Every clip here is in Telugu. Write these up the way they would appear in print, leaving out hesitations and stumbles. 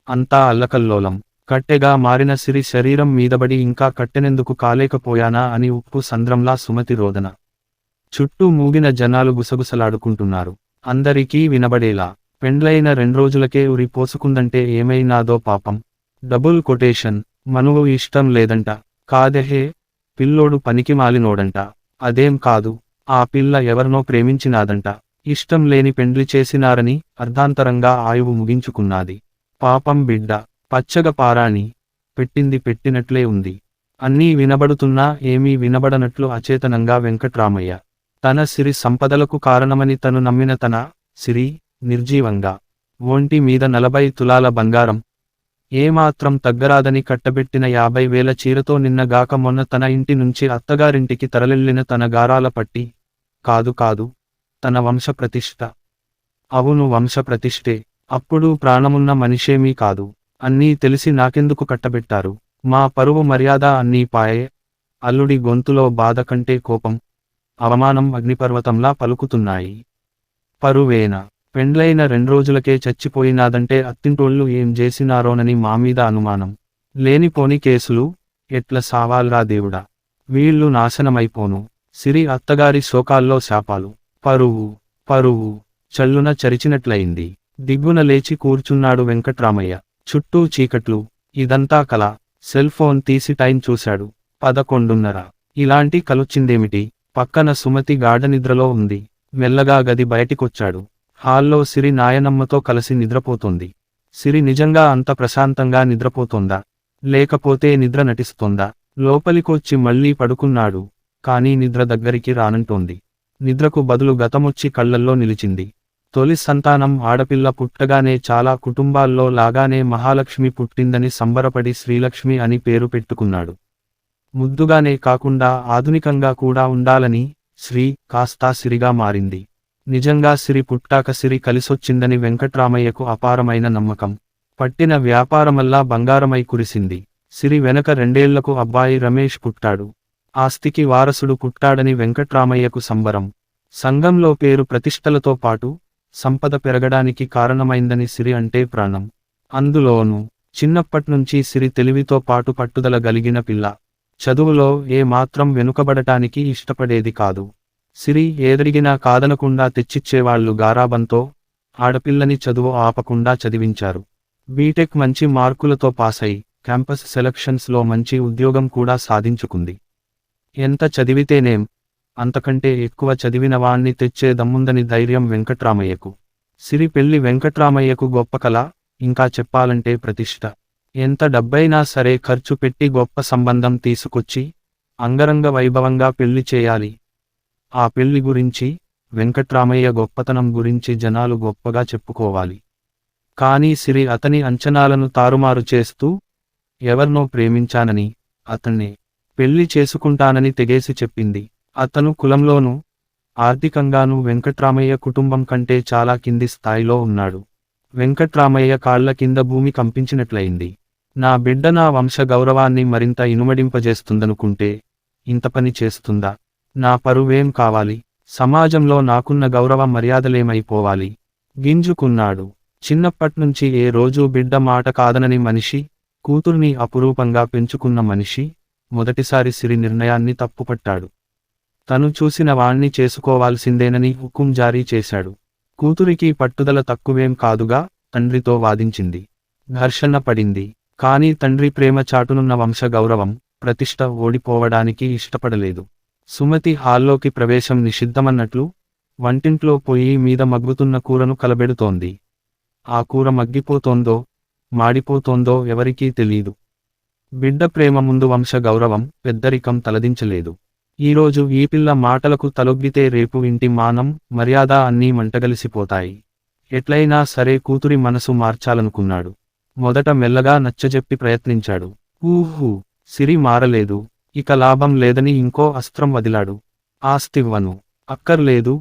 అంతా అల్లకల్లోలం. కట్టెగా మారిన సిరి శరీరం మీదబడి ఇంకా కట్టెనెందుకు కాలేకపోయానా అని ఉప్పు సంద్రంలా సుమతి రోదన. చుట్టూ మూగిన జనాలు గుసగుసలాడుకుంటున్నారు. అందరికీ వినబడేలా. పెండ్లైన 2 రోజులకే ఉరి పోసుకుందంటే ఏమైనాదో పాపం. Double quotation. మనువు ఇష్టం లేదంట. కాదెహే. పిల్లోడు పనికిమాలినోడంట. అదేం కాదు. ఆ పిల్ల ఎవరినో ప్రేమించినాదంట. ఇష్టం లేని పెండ్లి చేసినారని అర్ధాంతరంగా ఆయువు ముగించుకున్నాది. పాపం బిడ్డ. పచ్చగ పారాణి. పెట్టింది పెట్టినట్లే ఉంది. అన్నీ వినబడుతున్నా ఏమీ వినబడనట్లు అచేతనంగా వెంకట్రామయ్య. తన సిరి సంపదలకు కారణమని తను నమ్మిన తన సిరి నిర్జీవంగా. ఒంటి మీద 40 తులాల బంగారం. ఏమాత్రం తగ్గరాదని కట్టబెట్టిన 50,000 చీరతో నిన్నగాక మొన్న తన ఇంటి నుంచి అత్తగారింటికి తరలిల్లిన తన గారాల పట్టి. కాదు కాదు. తన వంశప్రతిష్ఠ. అవును, వంశప్రతిష్ఠే. అప్పుడు ప్రాణమున్న మనిషేమీ కాదు. అన్నీ తెలిసి నాకెందుకు కట్టబెట్టారు? మా పరువు మర్యాద అన్నీ పాయే. అల్లుడి గొంతులో బాధ కంటే కోపం, అవమానం అగ్నిపర్వతంలా పలుకుతున్నాయి. పరువేనా? పెండ్లైన 2 రోజులకే చచ్చిపోయినాదంటే అత్తింటోళ్ళు ఏం చేసినారోనని మామీద అనుమానం. లేనిపోని కేసులు. ఎట్ల సావాల్రా దేవుడా. వీళ్ళు నాశనమైపోను. సిరి అత్తగారి శోకాల్లో శాపాలు. పరువు పరువు చల్లున చరిచినట్లయింది. దిగ్గున లేచి కూర్చున్నాడు వెంకట్రామయ్య. చుట్టూ చీకట్లు. ఇదంతా కల. సెల్ ఫోన్ తీసి టైం చూశాడు. 11:30. ఇలాంటి కలొచ్చిందేమిటి? పక్కన సుమతి గాఢనిద్రలో ఉంది. మెల్లగా గది బయటికొచ్చాడు. హాల్లో సిరి నాయనమ్మతో కలిసి నిద్రపోతోంది. సిరి నిజంగా అంత ప్రశాంతంగా నిద్రపోతోందా? లేకపోతే నిద్ర నటిస్తోందా? లోపలికొచ్చి మళ్ళీ పడుకున్నాడు. కానీ నిద్ర దగ్గరికి రానంటోంది. నిద్రకు బదులు గతమొచ్చి కళ్ళల్లో నిలిచింది. తొలి సంతానం ఆడపిల్ల పుట్టగానే చాలా కుటుంబాల్లో లాగానే మహాలక్ష్మి పుట్టిందని సంబరపడి శ్రీలక్ష్మి అని పేరు పెట్టుకున్నాడు. ముద్దుగానే కాకుండా ఆధునికంగా కూడా ఉండాలని శ్రీ కాస్తా సిరిగా మారింది. నిజంగా సిరి పుట్టాక సిరి కలిసొచ్చిందని వెంకట్రామయ్యకు అపారమైన నమ్మకం. పట్టిన వ్యాపారమల్లా బంగారమై కురిసింది. సిరి వెనక 2 ఏళ్లకు అబ్బాయి రమేష్ పుట్టాడు. ఆస్తికి వారసుడు పుట్టాడని వెంకట్రామయ్యకు సంబరం. సంఘంలో పేరు ప్రతిష్టలతో పాటు సంపద పెరగడానికి కారణమైందని సిరి అంటే ప్రాణం. అందులోనూ చిన్నప్పట్నుంచి సిరి తెలివితో పాటు పట్టుదల గలిగిన పిల్ల. చదువులో ఏ మాత్రం వెనుకబడటానికి ఇష్టపడేది కాదు. సిరి ఏదడిగినా కాదనకుండా తెచ్చిచ్చేవాళ్లు గారాబంతో ఆడపిల్లని చదువు ఆపకుండా చదివించారు. బీటెక్ మంచి మార్కులతో పాసై క్యాంపస్ సెలక్షన్స్లో మంచి ఉద్యోగం కూడా సాధించుకుంది. ఎంత చదివితేనేం, అంతకంటే ఎక్కువ చదివినవాణ్ణి తెచ్చే దమ్ముందని ధైర్యం వెంకట్రామయ్యకు. సిరి పెళ్లి వెంకట్రామయ్యకు గొప్ప కల, ఇంకా చెప్పాలంటే ప్రతిష్ట. ఎంత డబ్బైనా సరే ఖర్చు పెట్టి గొప్ప సంబంధం తీసుకొచ్చి అంగరంగ వైభవంగా పెళ్లి చేయాలి. ఆ పెళ్లి గురించి, వెంకట్రామయ్య గొప్పతనం గురించి జనాలు గొప్పగా చెప్పుకోవాలి. కానీ సిరి అతని అంచనాలను తారుమారు చేస్తూ, ఎవర్నో ప్రేమించానని, అతన్నే పెళ్లి చేసుకుంటానని తెగేసి చెప్పింది. అతను కులంలోనూ ఆర్థికంగానూ వెంకట్రామయ్య కుటుంబం కంటే చాలా కింది స్థాయిలో ఉన్నాడు. వెంకట్రామయ్య కాళ్ల కింద భూమి కంపించినట్లయింది. నా బిడ్డ నా వంశ గౌరవాన్ని మరింత ఇనుమడింపజేస్తుందనుకుంటే ఇంత పని చేస్తుందా? నా పరువేం కావాలి? సమాజంలో నాకున్న గౌరవ మర్యాదలేమైపోవాలి? గింజుకున్నాడు. చిన్నప్పట్నుంచి ఏ రోజూ బిడ్డ మాట కాదనని మనిషి, కూతుర్ని అపురూపంగా పెంచుకున్న మనిషి, మొదటిసారి సిరి నిర్ణయాన్ని తప్పుపట్టాడు. తను చూసిన వాణ్ణి చేసుకోవాల్సిందేనని హుకుం జారీ చేశాడు. కూతురికి పట్టుదల తక్కువేం కాదుగా, తండ్రితో వాదించింది. ఘర్షణ పడింది. కానీ తండ్రి ప్రేమ చాటునున్న వంశ గౌరవం, ప్రతిష్ట ఓడిపోవడానికి ఇష్టపడలేదు. సుమతి హాల్లోకి ప్రవేశం నిషిద్ధమన్నట్లు వంటింట్లో పొయ్యి మీద మగ్గుతున్న కూరను కలబెడుతోంది. ఆ కూర మగ్గిపోతోందో, మాడిపోతోందో ఎవరికీ తెలీదు. బిడ్డ ప్రేమ ముందు వంశ గౌరవం, పెద్దరికం తలదించలేదు. ఈరోజు ఈ పిల్ల మాటలకు తలొగ్గితే రేపు ఇంటి మానం, మర్యాద అన్నీ మంటగలిసిపోతాయి. ఎట్లయినా సరే కూతురి మనసు మార్చాలనుకున్నాడు. మొదట మెల్లగా నచ్చజెప్పి ప్రయత్నించాడు. ఊహూ, సిరి మారలేదు. ఇక లాభం లేదని ఇంకో అస్త్రం వదిలాడు. ఆస్తివ్వను. అక్కర్లేదు.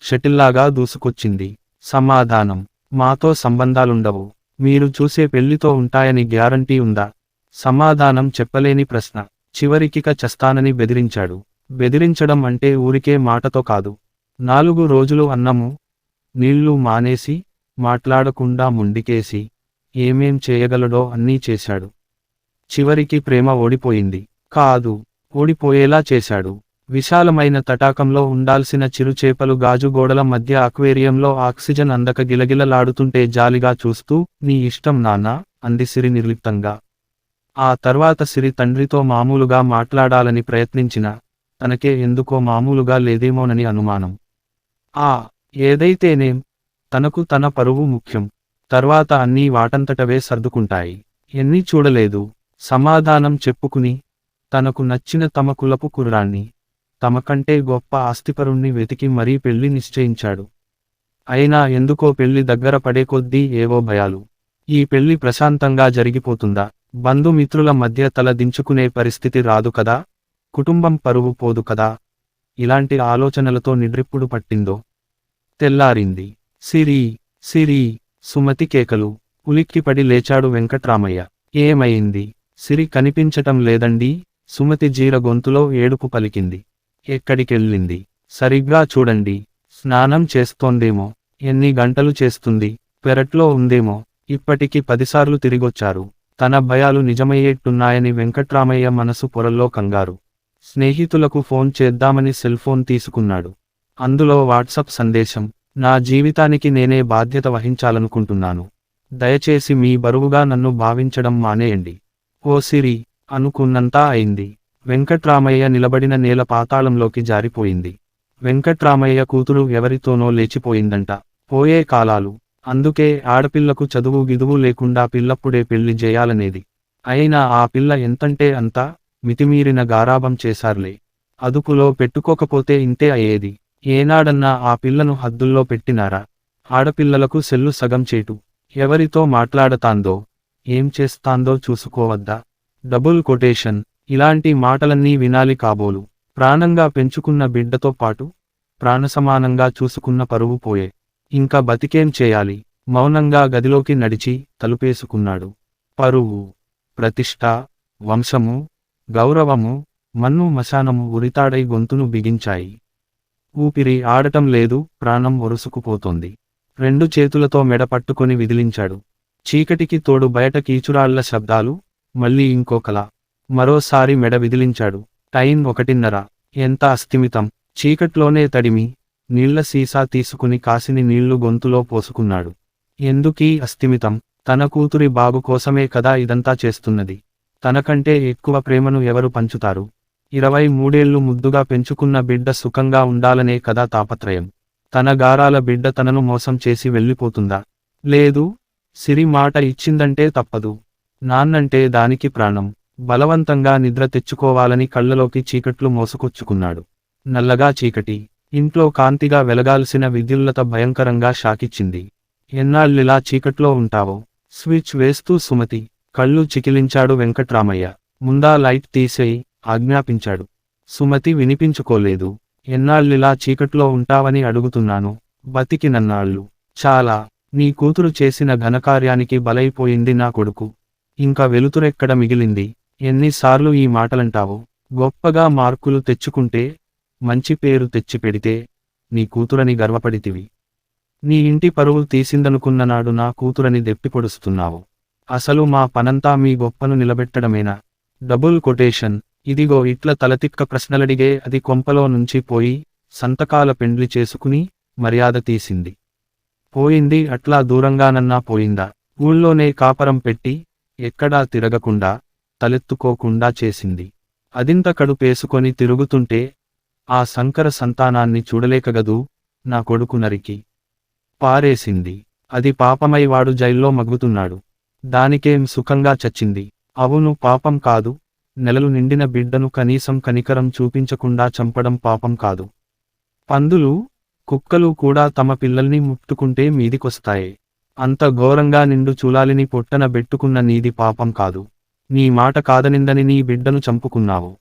షటిల్లాగా దూసుకొచ్చింది. సమాధానం. మాతో సంబంధాలుండవు. మీరు చూసే పెళ్లితో ఉంటాయని గ్యారంటీ ఉందా? సమాధానం చెప్పలేని ప్రశ్న. చివరికిక చస్తానని బెదిరించాడు. బెదిరించడం అంటే ఊరికే మాటతో కాదు. 4 రోజులు అన్నము నీళ్లు మానేసి, మాట్లాడకుండా ముండికేసి, ఏమేం చేయగలడో అన్నీ చేశాడు. చివరికి ప్రేమ ఓడిపోయింది. కాదు, ఓడిపోయేలా చేశాడు. విశాలమైన తటాకంలో ఉండాల్సిన చిరుచేపలు గాజు గోడల మధ్య అక్వేరియంలో ఆక్సిజన్ అందక గిలగిలలాడుతుంటే జాలిగా చూస్తూ, నీ ఇష్టం నాన్నా, అంది సిరి నిర్లిప్తంగా. ఆ తర్వాత సిరి తండ్రితో మామూలుగా మాట్లాడాలని ప్రయత్నించినా, తనకే ఎందుకో మామూలుగా లేదేమోనని అనుమానం. ఏదైతేనేం, తనకు తన పరువు ముఖ్యం. తర్వాత అన్నీ వాటంతటవే సర్దుకుంటాయి. ఎన్ని చూడలేదు, సమాధానం చెప్పుకుని, తనకు నచ్చిన తమ కులపు కుర్రాన్ని, తమకంటే గొప్ప ఆస్తిపరుణ్ణి వెతికి మరీ పెళ్లి నిశ్చయించాడు. అయినా ఎందుకో పెళ్లి దగ్గర పడే కొద్దీ ఏవో భయాలు. ఈ పెళ్లి ప్రశాంతంగా జరిగిపోతుందా? బంధుమిత్రుల మధ్య తల దించుకునే పరిస్థితి రాదు కదా? కుటుంబం పరువు పోదు కదా? ఇలాంటి ఆలోచనలతో నిద్రెప్పుడు పట్టిందో. తెల్లారింది. సిరీ, సిరీ, సుమతి కేకలు. ఉలిక్కిపడి లేచాడు వెంకట్రామయ్య. ఏమైంది? సిరి కనిపించటం లేదండీ. సుమతి జీర గొంతులో ఏడుపు పలికింది. ఎక్కడికెళ్ళింది? సరిగ్గా చూడండి. స్నానం చేస్తోందేమో. ఎన్ని గంటలు చేస్తుంది? పెరట్లో ఉందేమో. ఇప్పటికి 10 సార్లు తిరిగొచ్చారు. తన భయాలు నిజమయ్యేట్టున్నాయని వెంకట్రామయ్య మనసు పొరల్లో కంగారు. స్నేహితులకు ఫోన్ చేద్దామని సెల్ఫోన్ తీసుకున్నాడు. అందులో వాట్సప్ సందేశం. నా జీవితానికి నేనే బాధ్యత వహించాలనుకుంటున్నాను. దయచేసి మీ బరువుగా నన్ను భావించడం మానేయండి. ఓ సిరి, అనుకున్నంతా అయింది. వెంకట్రామయ్య నిలబడిన నేల పాతాళంలోకి జారిపోయింది. వెంకట్రామయ్య కూతురు ఎవరితోనో లేచిపోయిందంట. పోయే కాలాలు. అందుకే ఆడపిల్లకు చదువు గిదువు లేకుండా పిల్లప్పుడే పెళ్లి చేయాలనేది. అయినా ఆ పిల్ల ఎంతంటే అంతా మితిమీరిన గారాబం చేశార్లే. అదుపులో పెట్టుకోకపోతే ఇంతే అయ్యేది. ఏనాడన్నా ఆ పిల్లను హద్దుల్లో పెట్టినారా? ఆడపిల్లలకు సెల్లు సగం చేటు. ఎవరితో మాట్లాడతాందో, ఏం చేస్తాందో చూసుకోవద్దా? Double quotation. ఇలాంటి మాటలన్నీ వినాలి కాబోలు. ప్రాణంగా పెంచుకున్న బిడ్డతో పాటు ప్రాణసమానంగా చూసుకున్న పరువు పోయే. ఇంకా బతికేం చేయాలి? మౌనంగా గదిలోకి నడిచి తలుపేసుకున్నాడు. పరువు, ప్రతిష్ట, వంశము, గౌరవము, మన్ను మశానము ఉరితాడై గొంతును బిగించాయి. ఊపిరి ఆడటం లేదు, ప్రాణం ఒరుసుకుపోతోంది. 2 చేతులతో మెడ పట్టుకొని విదిలించాడు. చీకటికి తోడు బయట కీచురాళ్ల శబ్దాలు. మళ్ళీ ఇంకొకలా. మరోసారి మెడ విదిలించాడు. టైం 1:30. ఎంత అస్థిమితం. చీకట్లోనే తడిమి, నీళ్ల సీసా తీసుకుని కాసిని నీళ్లు గొంతులో పోసుకున్నాడు. ఎందుకీ అస్థిమితం? తన కూతురి బాగు కోసమే కదా ఇదంతా చేస్తున్నది. తనకంటే ఎక్కువ ప్రేమను ఎవరు పంచుతారు? 23 ఏళ్లు ముద్దుగా పెంచుకున్న బిడ్డ సుఖంగా ఉండాలనే కదా తాపత్రయం. తన గారాల బిడ్డ తనను మోసం చేసి వెళ్ళిపోతుందా? లేదు. సిరి మాట ఇచ్చిందంటే తప్పదు. నాన్నంటే దానికి ప్రాణం. బలవంతంగా నిద్ర తెచ్చుకోవాలని కళ్ళలోకి చీకట్లు మోసుకొచ్చుకున్నాడు. నల్లగా చీకటి. ఇంట్లో కాంతిగా వెలగాల్సిన విద్యుల్లత భయంకరంగా షాకిచ్చింది. ఎన్నాళ్ళిలా చీకట్లో ఉంటావో? స్విచ్ వేస్తూ సుమతి. కళ్ళు చికిలించాడు వెంకట్రామయ్య. ముందా లైట్ తీసేయి, ఆజ్ఞాపించాడు. సుమతి వినిపించుకోలేదు. ఎన్నాళ్ళిలా చీకట్లో ఉంటావని అడుగుతున్నాను. బతికినన్నాళ్ళు చాలా. నీ కూతురు చేసిన ఘనకార్యానికి బలైపోయింది నా కొడుకు. ఇంకా వెలుతురెక్కడ మిగిలింది? ఎన్నిసార్లు ఈ మాటలంటావు? గొప్పగా మార్కులు తెచ్చుకుంటే, మంచి పేరు తెచ్చిపెడితే, నీ కూతురని గర్వపడితివి. నీ ఇంటి పరువు తీసిందనుకున్ననాడు నా కూతురని దెప్పిపొడుస్తున్నావు. అసలు మా పనంతా మీ గొప్పను నిలబెట్టడమేనా? Double quotation. ఇదిగో ఇట్ల తలతిక్క ప్రశ్నలడిగే అది కొంపలో నుంచి పోయి, సంతకాల పెండ్లి చేసుకుని, మర్యాద తీసింది. పోయింది అట్లా దూరంగానన్నా పోయిందా? ఊళ్ళోనే కాపరం పెట్టి, ఎక్కడా తిరగకుండా, తలెత్తుకోకుండా చేసింది. అదింత కడుపేసుకొని తిరుగుతుంటే, ఆ సంకర సంతానాన్ని చూడలేకగదూ, నా కొడుకు నరికి పారేసింది. అది పాపమై వాడు జైల్లో మగ్గుతున్నాడు. దానికేం సుఖంగా చచ్చింది? అవును, పాపం కాదు. నెలలు నిండిన బిడ్డను కనీసం కనికరం చూపించకుండా చంపడం పాపం కాదు. పందులు, కుక్కలు కూడా తమ పిల్లల్ని ముట్టుకుంటే మీదికొస్తాయే. అంత ఘోరంగా నిండు చూలాలిని పొట్టన బెట్టుకున్న నీది పాపం కాదు. నీ మాట కాదనిందని నీ బిడ్డను చంపుకున్నావు.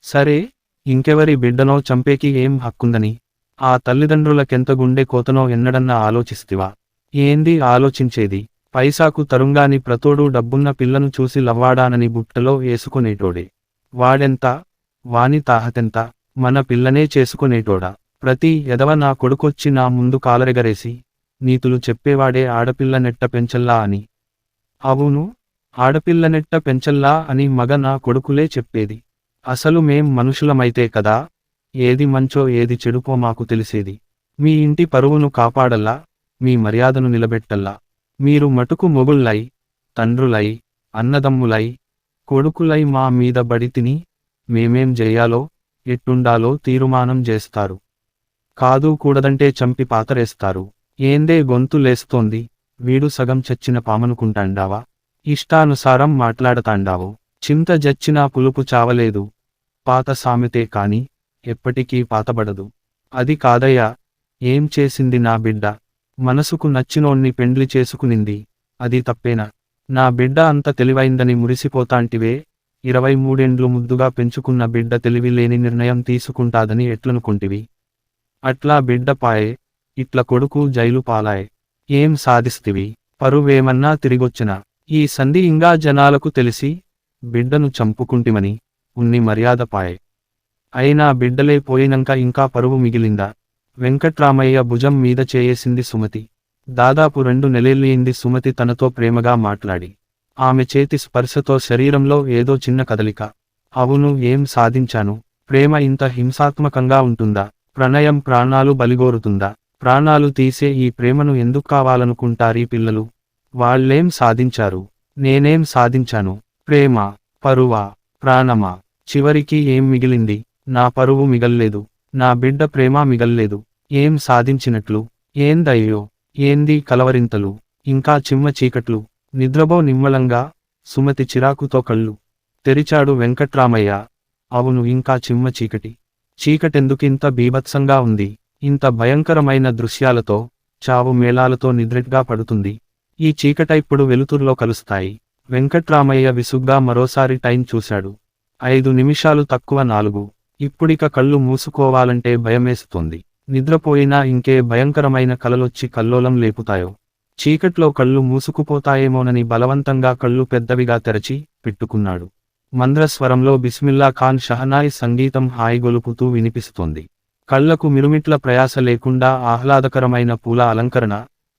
సరే, ఇంకెవరి బిడ్డనో చంపేకి ఏం హక్కుందని? ఆ తల్లిదండ్రులకెంత గుండె కోతనో ఎన్నడన్నా ఆలోచిస్తివా? ఏంది ఆలోచించేది? పైసాకు తరుంగాని ప్రతోడు డబ్బున్న పిల్లను చూసి లవ్వాడానని బుట్టలో వేసుకునేటోడే. వాడెంత? వాని తాహతెంత? మన పిల్లనే చేసుకునేటోడా? ప్రతి ఎదవ నా కొడుకొచ్చి నా ముందు కాలరెగరేసి, నీతులు చెప్పేవాడే ఆడపిల్ల నెట్ట పెంచల్లా అని. అవును, ఆడపిల్లనెట్ట పెంచల్లా అని మగ నా కొడుకులే చెప్పేది. అసలు మేం మనుషులమైతే కదా ఏది మంచో ఏది చెడుపో మాకు తెలిసేది. మీ ఇంటి పరువును కాపాడల్లా, మీ మర్యాదను నిలబెట్టల్లా. మీరు మటుకు మొగుళ్ళై, తండ్రులై, అన్నదమ్ములై, కొడుకులై మా మీద బడి తిని, మేమేం జెయ్యాలో, ఎట్టుండాలో తీరుమానం జేస్తారు. కాదు కూడదంటే చంపి పాతరేస్తారు. ఏందే గొంతు లేస్తోంది, వీడు సగం చచ్చిన పామనుకుంటాండావా? ఇష్టానుసారం మాట్లాడతాండావు. చింత జచ్చినా పులుపు చావలేదు. పాత సామెతే కాని, ఎప్పటికీ పాతబడదు. అది కాదయ్యా, ఏం చేసింది నా బిడ్డ? మనసుకు నచ్చినోణ్ణి పెండ్లి చేసుకునింది, అది తప్పేనా? నా బిడ్డ అంత తెలివైందని మురిసిపోతాంటివే, 23 ముద్దుగా పెంచుకున్న బిడ్డ తెలివి లేని నిర్ణయం తీసుకుంటాదని ఎట్లనుకుంటివి? అట్లా బిడ్డ పాయే, ఇట్ల కొడుకు జైలు పాలాయే. ఏం సాధిస్తివి? పరువేమన్నా తిరిగొచ్చినా? ఈ సంధి ఇంగా జనాలకు తెలిసి, బిడ్డను చంపుకుంటిమని, ఉన్ని మర్యాద పాయే. అయినా బిడ్డలే పోయినంక ఇంకా పరువు మిగిలిందా? వెంకట్రామయ్య భుజం మీద చేయేసింది సుమతి. దాదాపు 2 నెలలయింది సుమతి తనతో ప్రేమగా మాట్లాడి. ఆమె చేతి స్పర్శతో శరీరంలో ఏదో చిన్న కదలిక. అవును, ఏం సాధించాను? ప్రేమ ఇంత హింసాత్మకంగా ఉంటుందా? ప్రణయం ప్రాణాలు బలిగోరుతుందా? ప్రాణాలు తీసే ఈ ప్రేమను ఎందుక్కావాలనుకుంటారీ పిల్లలు? వాళ్ళేం సాధించారు? నేనేం సాధించాను? ప్రేమ, పరువా, ప్రాణమా? చివరికి ఏం మిగిలింది? నా పరువు మిగల్లేదు, నా బిడ్డ ప్రేమ మిగల్లేదు. ఏం సాధించినట్లు? ఏందయ్యో, ఏంది కలవరింతలు, ఇంకా చిమ్మ చీకట్లు? నిద్రబో నిమ్మలంగా. సుమతి చిరాకుతో కళ్ళు తెరిచాడు వెంకట్రామయ్య. అవును, ఇంకా చిమ్మ చీకటి. చీకటెందుకింత బీభత్సంగా ఉంది? ఇంత భయంకరమైన దృశ్యాలతో, చావు మేళాలతో నిద్రెట్గా పడుతుంది? ఈ చీకటైప్పుడు వెలుతుర్లో కలుస్తాయి. వెంకట్రామయ్య విసుగ్గా మరోసారి టైం చూశాడు. 5 నిమిషాలు తక్కువ 4. ఇప్పుడిక కళ్ళు మూసుకోవాలంటే భయమేస్తోంది. నిద్రపోయినా ఇంకే భయంకరమైన కలలొచ్చి కల్లోలం లేపుతాయో. చీకట్లో కళ్ళు మూసుకుపోతాయేమోనని బలవంతంగా కళ్ళు పెద్దవిగా తెరచి పెట్టుకున్నాడు. మంద్రస్వరంలో బిస్మిల్లా ఖాన్ షహనాయి సంగీతం హాయిగొలుపుతూ వినిపిస్తోంది. కళ్లకు మిరుమిట్ల ప్రయాస లేకుండా ఆహ్లాదకరమైన పూల అలంకరణ,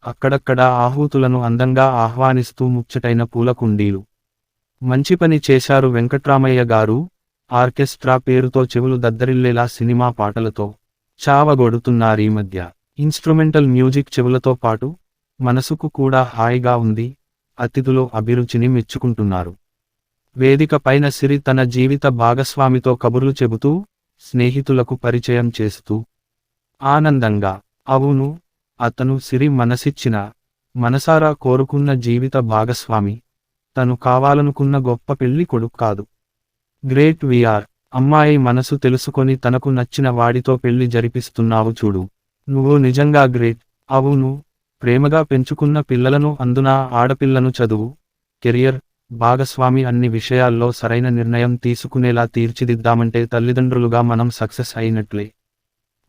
అక్కడక్కడా ఆహూతులను అందంగా ఆహ్వానిస్తూ ముచ్చటైన పూల కుండీలు. మంచి పని చేశారు వెంకట్రామయ్య గారు. ఆర్కెస్ట్రా పేరుతో చెవులు దద్దరిల్లేలా సినిమా పాటలతో చావగొడుతున్నారీ మధ్య. ఇన్స్ట్రుమెంటల్ మ్యూజిక్ చెవులతో పాటు మనసుకు కూడా హాయిగా ఉంది. అతిథులు అభిరుచిని మెచ్చుకుంటున్నారు. వేదిక పైన సిరి తన జీవిత భాగస్వామితో కబుర్లు చెబుతూ, స్నేహితులకు పరిచయం చేస్తూ ఆనందంగా. అవును, అతను సిరి మనసిచ్చిన, మనసారా కోరుకున్న జీవిత భాగస్వామి. తను కావాలనుకున్న గొప్ప పెళ్లి కొడుకు కాదు. గ్రేట్ వీఆర్. అమ్మాయి మనసు తెలుసుకొని తనకు నచ్చిన వాడితో పెళ్లి జరిపిస్తున్నావు చూడు. నువ్వు నిజంగా గ్రేట్. అవును, ప్రేమగా పెంచుకున్న పిల్లలను, అందునా ఆడపిల్లను చదువు, కెరియర్, భాగస్వామి అన్ని విషయాల్లో సరైన నిర్ణయం తీసుకునేలా తీర్చిదిద్దామంటే తల్లిదండ్రులుగా మనం సక్సెస్ అయినట్లే.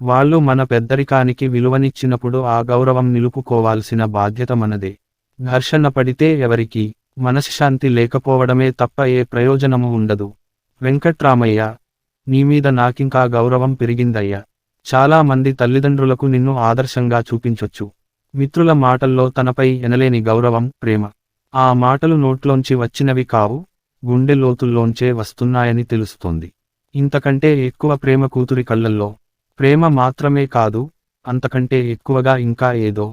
వాళ్ళు మన పెద్దరికానికి విలువనిచ్చినప్పుడు ఆ గౌరవం నిలుపుకోవాల్సిన బాధ్యత మనదే. ఘర్షణ పడితే ఎవరికీ మనశ్శాంతి లేకపోవడమే తప్ప ఏ ప్రయోజనము ఉండదు. వెంకట్రామయ్య, నీమీద నాకింకా గౌరవం పెరిగిందయ్యా. చాలా మంది తల్లిదండ్రులకు నిన్ను ఆదర్శంగా చూపించొచ్చు. మిత్రుల మాటల్లో తనపై ఎనలేని గౌరవం, ప్రేమ. ఆ మాటలు నోట్లోంచి వచ్చినవి కావు, గుండె లోతుల్లోంచే వస్తున్నాయని తెలుస్తోంది. ఇంతకంటే ఎక్కువ ప్రేమ కూతురి కళ్ళల్లో. ప్రేమ మాత్రమే కాదు, అంతకంటే ఎక్కువగా ఇంకా ఏదో.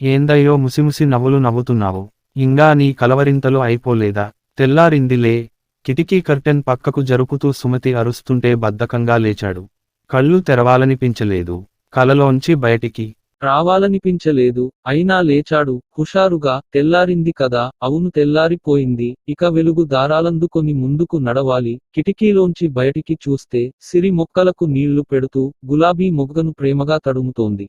ఏందయ్యో ముసిముసి నవ్వులు నవ్వుతున్నావు? ఇంగా నీ కలవరింతలు అయిపోలేదా? తెల్లారిందిలే. కిటికీ కర్టెన్ పక్కకు జరుపుతూ సుమతి అరుస్తుంటే బద్ధకంగా లేచాడు. కళ్ళు తెరవాలనిపించలేదు, కలలోంచి బయటికి రావాలనిపించలేదు. అయినా లేచాడు హుషారుగా. తెల్లారింది కదా? అవును, తెల్లారిపోయింది. ఇక వెలుగు దారాలందుకొని ముందుకు నడవాలి. కిటికీలోంచి బయటికి చూస్తే సిరి మొక్కలకు నీళ్లు పెడుతూ గులాబీ మొగ్గను ప్రేమగా తడుముతోంది.